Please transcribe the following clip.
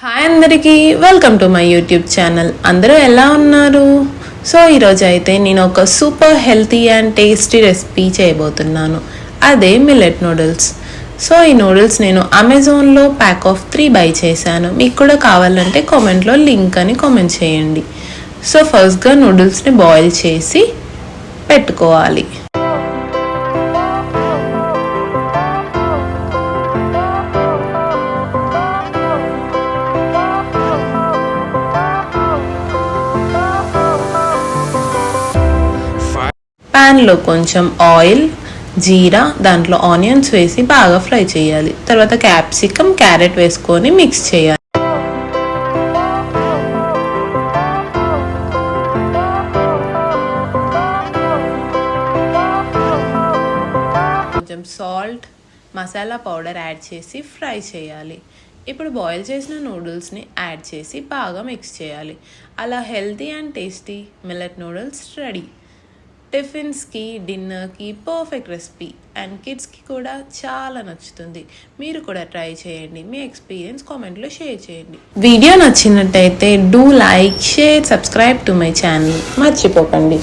Hi అందరికీ, welcome to my YouTube channel. అందరూ ఎలా ఉన్నారు? సో ఈరోజు అయితే నేను ఒక super healthy and tasty recipe చేయబోతున్నాను. అదే మిల్లెట్ నూడిల్స్. సో ఈ నూడిల్స్ నేను అమెజాన్లో ప్యాక్ ఆఫ్ 3 బై చేశాను. మీకు కూడా కావాలంటే కామెంట్లో లింక్ అని కామెంట్ చేయండి. సో ఫస్ట్గా నూడిల్స్ని బాయిల్ చేసి పెట్టుకోవాలి. ప్యాన్లో కొంచెం ఆయిల్, జీరా, దాంట్లో ఆనియన్స్ వేసి బాగా ఫ్రై చేయాలి. తర్వాత క్యాప్సికమ్, క్యారెట్ వేసుకొని మిక్స్ చేయాలి. కొంచెం సాల్ట్, మసాలా పౌడర్ యాడ్ చేసి ఫ్రై చేయాలి. ఇప్పుడు బాయిల్ చేసిన నూడిల్స్ని యాడ్ చేసి బాగా మిక్స్ చేయాలి. అలా healthy and tasty millet noodles ready. టిఫిన్స్కి, డిన్నర్కి పర్ఫెక్ట్ రెసిపీ అండ్ కిడ్స్కి కూడా చాలా నచ్చుతుంది. మీరు కూడా ట్రై చేయండి. మీ ఎక్స్పీరియన్స్ కామెంట్లో షేర్ చేయండి. వీడియో నచ్చినట్టయితే do like, share, subscribe to my channel మర్చిపోకండి.